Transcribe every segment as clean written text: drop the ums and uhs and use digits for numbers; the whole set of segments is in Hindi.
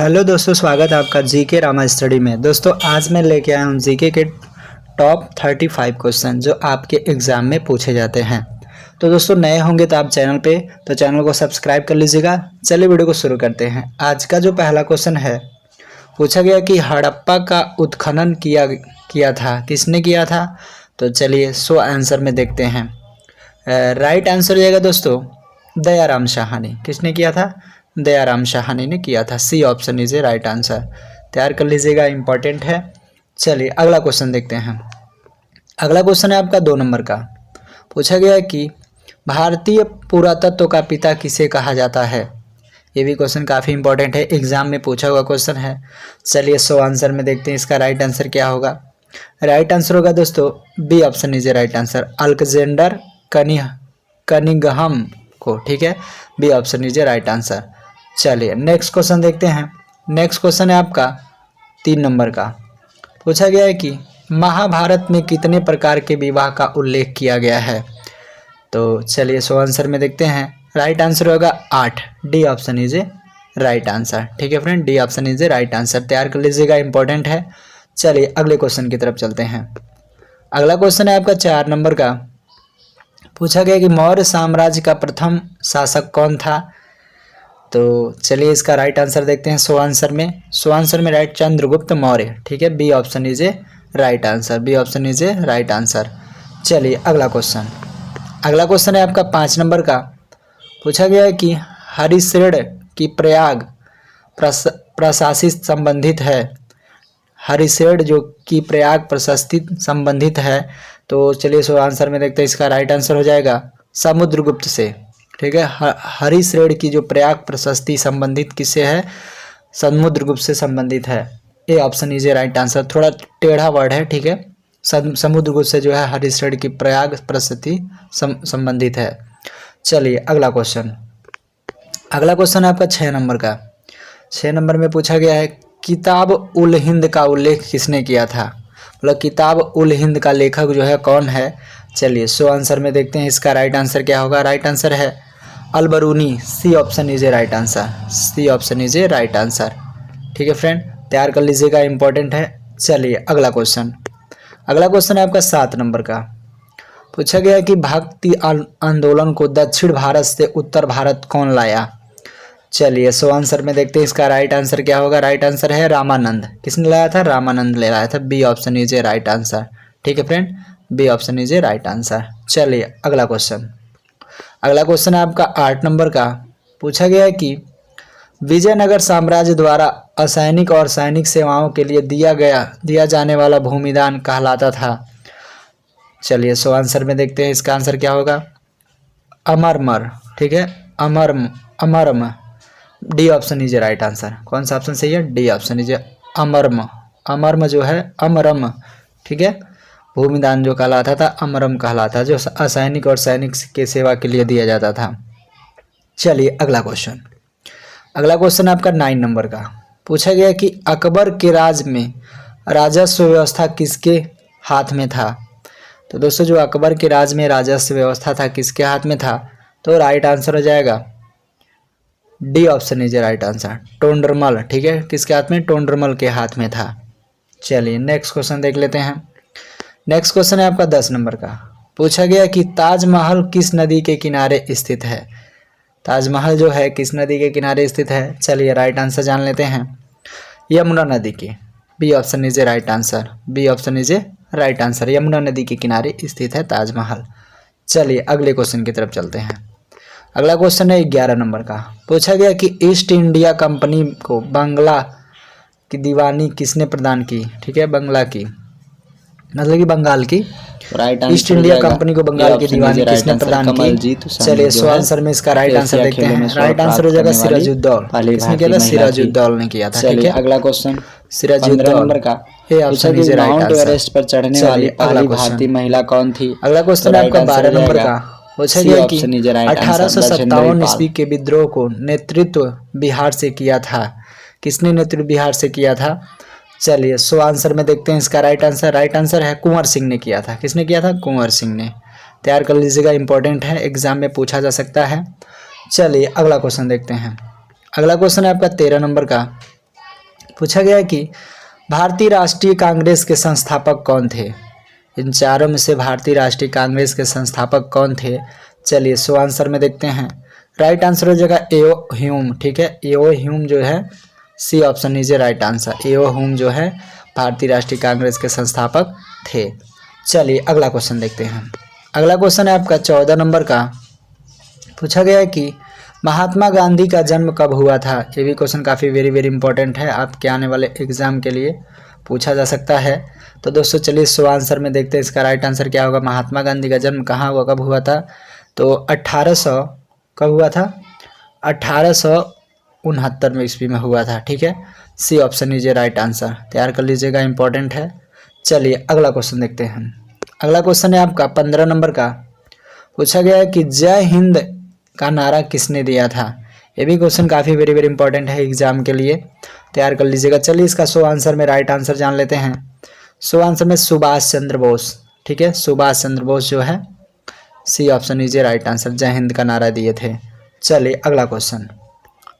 हेलो दोस्तों, स्वागत है आपका जीके रामा स्टडी में। दोस्तों आज मैं लेके आया हूँ जीके के टॉप 35 क्वेश्चन जो आपके एग्ज़ाम में पूछे जाते हैं। तो दोस्तों नए होंगे तो आप चैनल को सब्सक्राइब कर लीजिएगा। चलिए वीडियो को शुरू करते हैं। आज का जो पहला क्वेश्चन है, पूछा गया कि हड़प्पा का उत्खनन किया था, किसने किया था? तो चलिए आंसर में देखते हैं। राइट आंसर हो जाएगा दोस्तों दयाराम साहनी। किसने किया था? दयाराम साहनी ने किया था। C option is a right answer. तैयार कर लीजिएगा, इंपॉर्टेंट है। चलिए अगला क्वेश्चन देखते हैं। अगला क्वेश्चन है आपका 2 नंबर का। पूछा गया है कि भारतीय पुरातत्व का पिता किसे कहा जाता है? ये भी क्वेश्चन काफ़ी इंपॉर्टेंट है, एग्जाम में पूछा हुआ क्वेश्चन है। चलिए आंसर में देखते हैं इसका राइट आंसर क्या होगा। राइट आंसर होगा दोस्तों B option is a right answer, Alexander Cunningham को। ठीक है, B option is a right answer. चलिए नेक्स्ट क्वेश्चन देखते हैं। नेक्स्ट क्वेश्चन है आपका 3 नंबर का। पूछा गया है कि महाभारत में कितने प्रकार के विवाह का उल्लेख किया गया है? तो चलिए आंसर में देखते हैं। राइट आंसर होगा 8, D option is a right answer. ठीक है friend, D option is a right answer. तैयार कर लीजिएगा, इंपॉर्टेंट है। चलिए अगले क्वेश्चन की तरफ चलते हैं। अगला क्वेश्चन है आपका 4 नंबर का। पूछा गया कि मौर्य साम्राज्य का प्रथम शासक कौन था? तो चलिए इसका राइट आंसर देखते हैं। आंसर में राइट चंद्रगुप्त मौर्य। ठीक है, B option is a right answer. B option is a right answer. चलिए अगला क्वेश्चन है आपका 5 नंबर का। पूछा गया है कि हरिश्रेण की प्रयाग प्रशासी संबंधित है। हरिश्रेण जो कि प्रयाग प्रशस्ति संबंधित है। तो चलिए आंसर में देखते हैं। इसका राइट आंसर हो जाएगा समुद्रगुप्त से। ठीक है, हरिश्रेण की जो प्रयाग प्रशस्ति संबंधित किससे है? समुद्रगुप्त से संबंधित है। ए option is a right answer. थोड़ा टेढ़ा वर्ड है, ठीक है। समुद्रगुप्त से जो है हरिश्रेण की प्रयाग प्रशस्ति संबंधित है। चलिए अगला क्वेश्चन है आपका 6 नंबर का। 6 नंबर में पूछा गया है किताब उल हिंद का उल्लेख किसने किया था? मतलब किताब उल हिंद का लेखक जो है कौन है? चलिए आंसर में देखते हैं। इसका राइट आंसर क्या होगा। राइट आंसर है Alberuni. C option is a right answer. C option is a right answer. ठीक है फ्रेंड, तैयार कर लीजिएगा, इंपॉर्टेंट है। चलिए अगला क्वेश्चन है आपका 7 नंबर का। पूछा गया कि भक्ति आंदोलन को दक्षिण भारत से उत्तर भारत कौन लाया? चलिए आंसर में देखते हैं। इसका राइट आंसर क्या होगा। राइट आंसर है रामानंद। किसने लाया था? रामानंद ले लाया था। B option is a right answer. ठीक है friend, B option is a right answer. चलिए अगला क्वेश्चन है आपका 8 नंबर का। पूछा गया है कि विजयनगर साम्राज्य द्वारा असैनिक और सैनिक सेवाओं के लिए दिया जाने वाला भूमिदान कहलाता था। चलिए आंसर में देखते हैं। इसका आंसर क्या होगा। अमरमर। ठीक है, अमरम। D option is a right answer. कौन सा ऑप्शन सही है? डी ऑप्शन इज ए अमरम जो है अमरम। ठीक है, भूमिदान जो कहलाता था अमरम कहलाता, जो असैनिक और सैनिक के सेवा के लिए दिया जाता था। चलिए अगला क्वेश्चन आपका 9 नंबर का। पूछा गया कि अकबर के राज में राजस्व व्यवस्था किसके हाथ में था? तो दोस्तों जो अकबर के राज में राजस्व व्यवस्था था किसके हाथ में था? तो राइट आंसर हो जाएगा D option is a right answer, Todarmal. ठीक है, किसके हाथ में? टोंडरमल के हाथ में था। चलिए नेक्स्ट क्वेश्चन देख लेते हैं। नेक्स्ट क्वेश्चन है आपका 10 नंबर का। पूछा गया कि ताजमहल किस नदी के किनारे स्थित है? ताजमहल जो है किस नदी के किनारे स्थित है? चलिए राइट आंसर जान लेते हैं। यमुना नदी की। B option is a right answer. B option is a right answer. Yamuna नदी के किनारे स्थित है ताजमहल। चलिए अगले क्वेश्चन की तरफ चलते हैं। अगला क्वेश्चन है 11 नंबर का। पूछा गया कि ईस्ट इंडिया कंपनी को बंगला की दीवानी किसने प्रदान की? ठीक है, बंगला की मतलब कि बंगाल की। राइट ईस्ट इंडिया कंपनी को बंगाल की दीवानी किसने प्रदान की? चलिए आंसर में इसका राइट आंसर देखते हैं। राइट आंसर हो जाएगा सिराजुद्दौला। किसने किया था? सिराजुद्दौला ने किया था। ठीक है, अगला क्वेश्चन सिराजुद्दौला नंबर का। ये option is right mount answer. Everest पर चढ़ने वाली पहली भारतीय महिला कौन थी? अगला क्वेश्चन है आपका 12 नंबर का। पूछा गया कि 1857 ईस्वी के विद्रोह को नेतृत्व बिहार से किया था। किसने नेतृत्व बिहार से किया था? चलिए आंसर में देखते हैं। इसका राइट आंसर है कुंवर सिंह ने किया था। किसने किया था? कुंवर सिंह ने। तैयार कर लीजिएगा, इंपॉर्टेंट है, एग्जाम में पूछा जा सकता है। चलिए अगला क्वेश्चन देखते हैं। अगला क्वेश्चन है आपका 13 नंबर का। पूछा गया है कि भारतीय राष्ट्रीय कांग्रेस के संस्थापक कौन थे। इन चारों में से भारतीय राष्ट्रीय कांग्रेस के संस्थापक कौन थे। चलिए सो आंसर में देखते हैं। राइट आंसर हो जाएगा एओ ह्यूम। ठीक है, एओ ह्यूम जो है C option is right answer. A O Hume जो है भारतीय राष्ट्रीय कांग्रेस के संस्थापक थे। चलिए अगला क्वेश्चन देखते हैं। अगला क्वेश्चन है आपका 14 नंबर का। पूछा गया है कि महात्मा गांधी का जन्म कब हुआ था। ये भी क्वेश्चन काफ़ी वेरी वेरी इंपॉर्टेंट है, आपके आने वाले एग्जाम के लिए पूछा जा सकता है। तो दोस्तों चलिए सो आंसर में देखते हैं इसका राइट आंसर क्या होगा। महात्मा गांधी का जन्म कहाँ हुआ, कब हुआ था। तो 1800 कब हुआ था, 1869 में ईस्वी में हुआ था। ठीक है, C option is right answer, तैयार कर लीजिएगा, इंपॉर्टेंट है। चलिए अगला क्वेश्चन देखते हैं। अगला क्वेश्चन है आपका 15 नंबर का। पूछा गया है कि जय हिंद का नारा किसने दिया था। ये भी क्वेश्चन काफ़ी वेरी वेरी इंपॉर्टेंट है एग्जाम के लिए, तैयार कर लीजिएगा। चलिए इसका सो आंसर में राइट आंसर जान लेते हैं। सो आंसर में सुभाष चंद्र बोस। ठीक है, सुभाष चंद्र बोस जो है C option is right answer, जय हिंद का नारा दिए थे। चलिए अगला क्वेश्चन।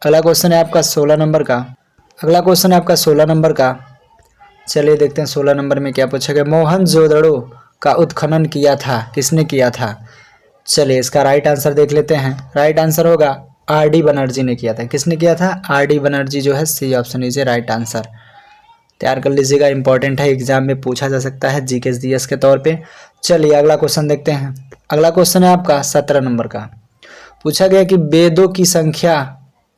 अगला क्वेश्चन है आपका 16 नंबर का। अगला क्वेश्चन है आपका 16 नंबर का। चलिए देखते हैं 16 नंबर में क्या पूछा गया। मोहनजोदड़ो का उत्खनन किया था, किसने किया था। चलिए इसका राइट आंसर देख लेते हैं। राइट आंसर होगा आर डी बनर्जी ने किया था। किसने किया था, आर डी बनर्जी जो है C option is right answer, तैयार कर लीजिएगा, इंपॉर्टेंट है, एग्जाम में पूछा जा सकता है जीके जीएस के तौर पे। चलिए अगला क्वेश्चन देखते हैं। अगला क्वेश्चन है आपका 17 नंबर का। पूछा गया कि वेदों की संख्या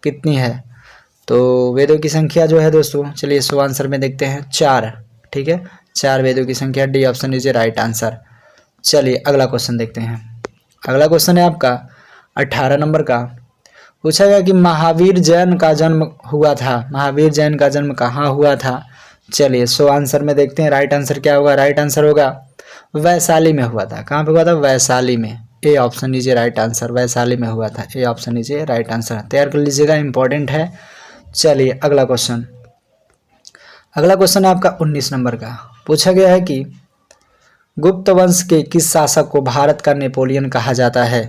कितनी है। तो वेदों की संख्या जो है दोस्तों, चलिए सो आंसर में देखते हैं 4। ठीक है, 4 वेदों की संख्या, D option is right answer. चलिए अगला क्वेश्चन देखते हैं। अगला क्वेश्चन है आपका 18 नंबर का। पूछा गया कि महावीर जैन का जन्म हुआ था। महावीर जैन का जन्म कहाँ हुआ था। चलिए सो आंसर में देखते हैं राइट आंसर क्या होगा। राइट आंसर होगा वैशाली में हुआ था। कहाँ पे हुआ था, वैशाली में, ए option is right answer, Vaishali में हुआ था, ए ऑप्शन इज राइट आंसर, तैयार कर लीजिएगा, इंपॉर्टेंट है। चलिए अगला क्वेश्चन। अगला क्वेश्चन है आपका 19 नंबर का। पूछा गया है कि गुप्त वंश के किस शासक को भारत का नेपोलियन कहा जाता है।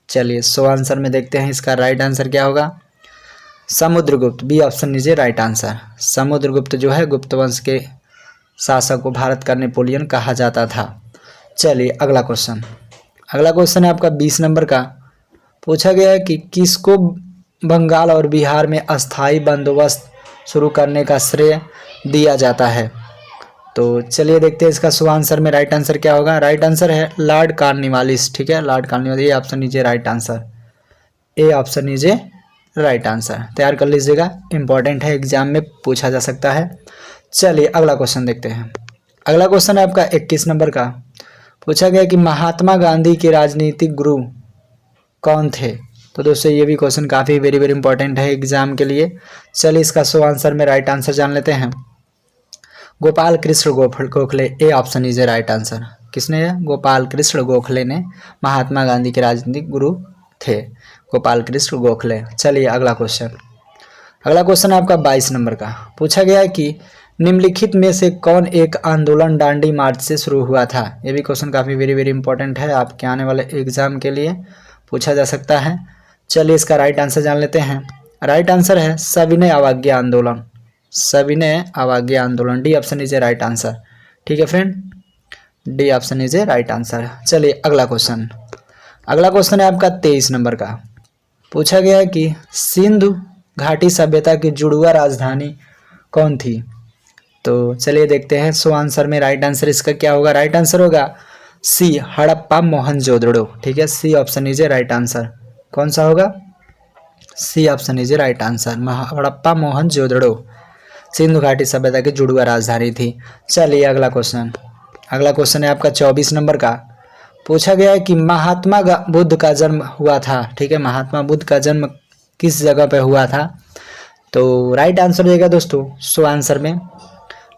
चलिए सो आंसर में देखते हैं इसका राइट आंसर क्या होगा। Samudragupta, B option is right answer. Samudragupta जो है गुप्त वंश के शासक को भारत का नेपोलियन कहा जाता था। चलिए अगला क्वेश्चन। अगला क्वेश्चन है आपका 20 नंबर का। पूछा गया है कि किसको बंगाल और बिहार में अस्थाई बंदोबस्त शुरू करने का श्रेय दिया जाता है। तो चलिए देखते हैं इसका सो आंसर में राइट आंसर क्या होगा। राइट आंसर है लॉर्ड कॉर्नवालिस। ठीक है, लॉर्ड कॉर्नवालिस, ये option is right answer, A option is right answer, तैयार कर लीजिएगा, इंपॉर्टेंट है, एग्जाम में पूछा जा सकता है। चलिए अगला क्वेश्चन देखते हैं। अगला क्वेश्चन है आपका 21 नंबर का। पूछा गया कि महात्मा गांधी के राजनीतिक गुरु कौन थे। तो दोस्तों ये भी क्वेश्चन काफ़ी वेरी वेरी इंपॉर्टेंट है एग्जाम के लिए। चलिए इसका सो आंसर में राइट आंसर जान लेते हैं। गोपाल कृष्ण गोखले, ए ऑप्शन इज राइट आंसर। किसने, गोपाल कृष्ण गोखले ने महात्मा गांधी के राजनीतिक गुरु थे, गोपाल कृष्ण गोखले। चलिए अगला क्वेश्चन। अगला क्वेश्चन है आपका 22 नंबर का। पूछा गया है कि निम्नलिखित में से कौन एक आंदोलन दांडी मार्च से शुरू हुआ था। ये भी क्वेश्चन काफ़ी वेरी वेरी इंपॉर्टेंट है, आपके आने वाले एग्जाम के लिए पूछा जा सकता है। चलिए इसका राइट आंसर जान लेते हैं। राइट आंसर है सविनय अवज्ञा आंदोलन, सविनय अवज्ञा आंदोलन, D option is a right answer. ठीक है friend, D option is a right answer. चलिए अगला क्वेश्चन। अगला क्वेश्चन है आपका 23 नंबर का। पूछा गया है कि सिंधु घाटी सभ्यता की जुड़वा राजधानी कौन थी। तो चलिए देखते हैं सो आंसर में राइट आंसर इसका क्या होगा। राइट आंसर होगा सी हड़प्पा मोहनजोदड़ो। ठीक है, C option is a right answer. कौन सा होगा, C option is a right answer, Harappa Mohenjodaro Sindhu घाटी सभ्यता की जुड़वा राजधानी थी। चलिए अगला क्वेश्चन। अगला क्वेश्चन है आपका 24 नंबर का। पूछा गया है कि महात्मा बुद्ध का जन्म हुआ था। ठीक है, महात्मा बुद्ध का जन्म किस जगह पे हुआ था। तो राइट आंसर रहेगा दोस्तों सो आंसर में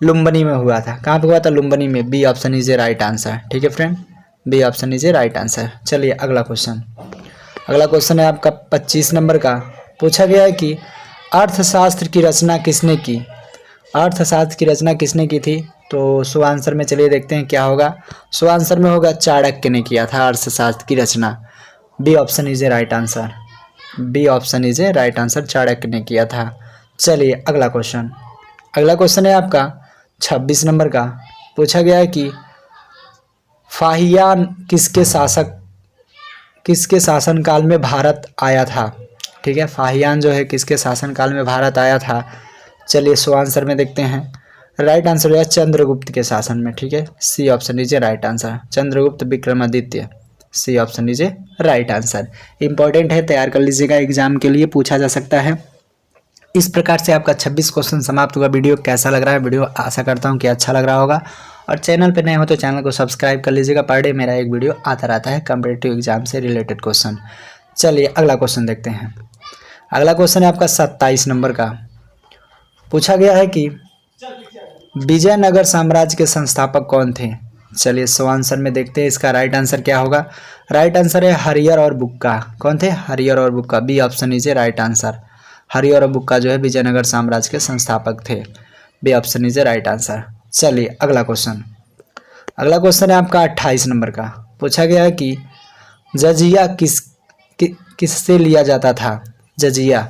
लुम्बिनी में हुआ था। कहाँ पे हुआ था, लुम्बिनी में, B option is a right answer. ठीक है friend, B option is a right answer. चलिए अगला क्वेश्चन। अगला क्वेश्चन है आपका 25 नंबर का। पूछा गया है कि अर्थशास्त्र की रचना किसने की। अर्थशास्त्र की रचना किसने की थी। तो सो आंसर में चलिए देखते हैं क्या होगा। सो आंसर में होगा चाणक्य ने किया था अर्थशास्त्र की रचना, B option is a right answer, B option is a right answer, Chanakya ने किया था। चलिए अगला क्वेश्चन। अगला क्वेश्चन है आपका 26 नंबर का। पूछा गया है कि फाहियान किसके शासनकाल में भारत आया था। ठीक है, फाहियान जो है किसके शासनकाल में भारत आया था। चलिए सो आंसर में देखते हैं। राइट आंसर है चंद्रगुप्त के शासन में। ठीक है, सी ऑप्शन लीजिए right answer, Chandragupta Vikramaditya, C option लीजिए राइट आंसर। इंपॉर्टेंट है, तैयार कर लीजिएगा, एग्जाम के लिए पूछा जा सकता है। इस प्रकार से आपका 26 क्वेश्चन समाप्त हुआ। वीडियो कैसा लग रहा है? वीडियो आशा करता हूँ कि अच्छा लग रहा होगा, और चैनल पर नए हो तो चैनल को सब्सक्राइब कर लीजिएगा। पर डे मेरा एक वीडियो आता रहता है कॉम्पिटिटिव एग्जाम से रिलेटेड क्वेश्चन। चलिए अगला क्वेश्चन देखते हैं। अगला क्वेश्चन है आपका 27 नंबर का। पूछा गया है कि विजयनगर साम्राज्य के संस्थापक कौन थे। चलिए सो आंसर में देखते हैं इसका राइट आंसर क्या होगा। राइट आंसर है हरिहर और बुक्का। कौन थे? हरिहर और बुक्का, बी ऑप्शन लीजिए राइट आंसर। हरिहर और बुक्का जो है विजयनगर साम्राज्य के संस्थापक थे, बी ऑप्शन लीजिए राइट आंसर। चलिए अगला क्वेश्चन। अगला क्वेश्चन है आपका 28 नंबर का। पूछा गया है कि जजिया किससे लिया जाता था। जजिया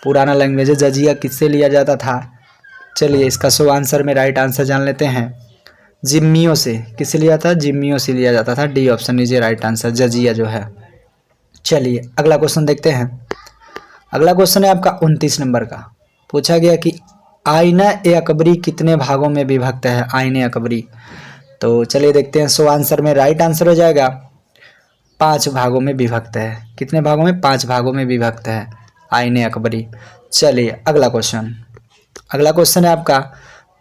पुराना लैंग्वेज है, जजिया किससे लिया जाता था। चलिए इसका सो आंसर में राइट आंसर जान लेते हैं। जिम्मियों से। किससे लिया था? जिम्मियों से लिया जाता था, डी ऑप्शन लीजिए राइट आंसर, जजिया जो है। चलिए अगला क्वेश्चन देखते हैं। अगला क्वेश्चन है आपका 29 नंबर का। पूछा गया कि आईन-ए-अकबरी कितने भागों में विभक्त है। आईन-ए-अकबरी, तो चलिए देखते हैं। सो आंसर में राइट आंसर हो जाएगा 5 भागों में विभक्त है। कितने भागों में? 5 भागों में विभक्त है आईन-ए-अकबरी। चलिए अगला क्वेश्चन। अगला क्वेश्चन है आपका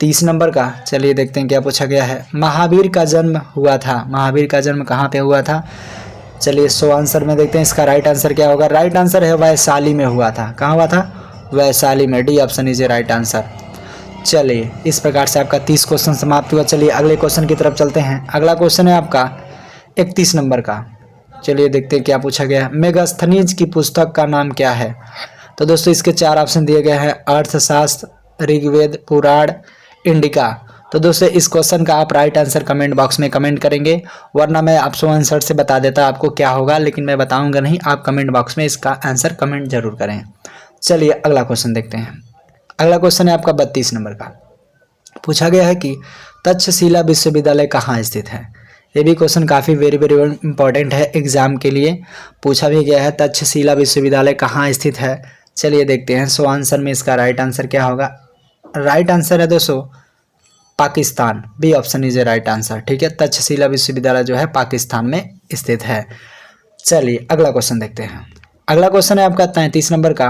30 नंबर का। चलिए देखते हैं क्या पूछा गया है। महावीर का जन्म हुआ था। महावीर का जन्म कहाँ पे हुआ था? चलिए सो आंसर में देखते हैं इसका राइट आंसर क्या होगा। राइट आंसर है वैशाली में हुआ था। कहाँ हुआ था? वैशाली में, D option is right answer. चलिए इस प्रकार से आपका 30 क्वेश्चन समाप्त हुआ। चलिए अगले क्वेश्चन की तरफ चलते हैं। अगला क्वेश्चन है आपका 31 नंबर का। चलिए देखते हैं क्या पूछा गया है। मेगास्थनीज की पुस्तक का नाम क्या है। तो दोस्तों इसके 4 ऑप्शन दिए गए हैं, अर्थशास्त्र, ऋग्वेद, पुराण, इंडिका। तो दोस्तों इस क्वेश्चन का आप राइट आंसर कमेंट बॉक्स में कमेंट करेंगे, वरना मैं आप आंसर से बता देता आपको क्या होगा, लेकिन मैं बताऊंगा नहीं। आप कमेंट बॉक्स में इसका आंसर कमेंट जरूर करें। चलिए अगला क्वेश्चन देखते हैं। अगला क्वेश्चन है आपका 32 नंबर का। पूछा गया है कि तक्षशिला विश्वविद्यालय कहाँ स्थित है। ये भी क्वेश्चन काफ़ी वेरी इंपॉर्टेंट है एग्जाम के लिए। पूछा भी गया है तक्षशिला विश्वविद्यालय कहाँ स्थित है। चलिए देखते हैं। सो आंसर में इसका राइट आंसर क्या होगा। राइट आंसर है दोस्तों Pakistan, B option is a right answer. ठीक है, तक्षशिला विश्वविद्यालय जो है पाकिस्तान में स्थित है। चलिए अगला क्वेश्चन देखते हैं। अगला क्वेश्चन है आपका 33 नंबर का।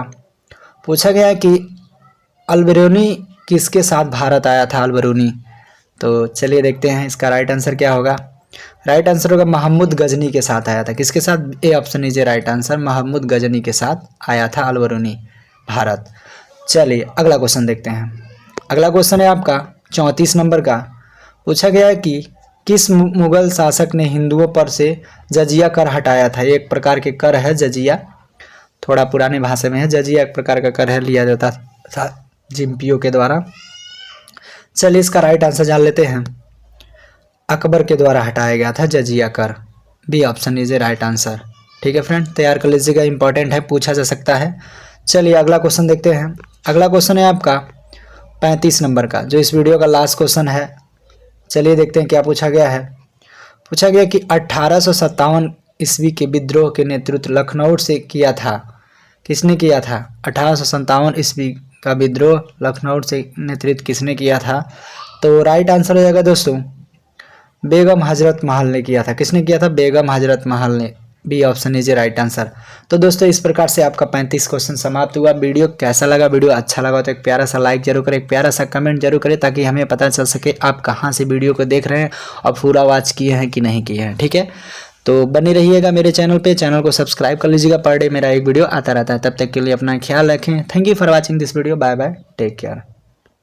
पूछा गया है कि अलबरूनी किसके साथ भारत आया था। अलबरूनी, तो चलिए देखते हैं इसका राइट आंसर क्या होगा। राइट आंसर होगा महमूद गजनी के साथ आया था। किसके साथ? A option is a right answer, Mahmud Ghazni के साथ आया था अलबरूनी भारत। चलिए अगला क्वेश्चन देखते हैं। अगला क्वेश्चन है आपका 34 नंबर का। पूछा गया है कि किस मुगल शासक ने हिंदुओं पर से जजिया कर हटाया था। ये एक प्रकार के कर है जजिया, थोड़ा पुराने भाषा में है। जजिया एक प्रकार का कर है, लिया जाता था जिम्पियों के द्वारा। चलिए इसका राइट आंसर जान लेते हैं। अकबर के द्वारा हटाया गया था जजिया कर, B option is a right answer. ठीक है फ्रेंड, तैयार कर लीजिएगा, इंपॉर्टेंट है, पूछा जा सकता है। चलिए अगला क्वेश्चन देखते हैं। अगला क्वेश्चन है आपका 35 नंबर का, जो इस वीडियो का लास्ट क्वेश्चन है। चलिए देखते हैं क्या पूछा गया है। पूछा गया कि 1857 ईस्वी के विद्रोह के नेतृत्व लखनऊ से किया था। किसने किया था? 1857 ईस्वी का विद्रोह लखनऊ से नेतृत्व किसने किया था? तो राइट आंसर हो जाएगा दोस्तों बेगम हजरत महल ने किया था। किसने किया था? बेगम हजरत महल ने, B option is a right answer. तो दोस्तों इस प्रकार से आपका 35 क्वेश्चन समाप्त हुआ। वीडियो कैसा लगा? वीडियो अच्छा लगा तो एक प्यारा सा लाइक जरूर करें, एक प्यारा सा कमेंट जरूर करें, ताकि हमें पता चल सके आप कहाँ से वीडियो को देख रहे हैं और पूरा वॉच किए हैं कि नहीं किए हैं। ठीक है, तो बने रहिएगा मेरे चैनल पे, चैनल को सब्सक्राइब कर लीजिएगा। पर डे मेरा एक वीडियो आता रहता है। तब तक के लिए अपना ख्याल रखें। Thank you for watching this video. Bye bye, take care.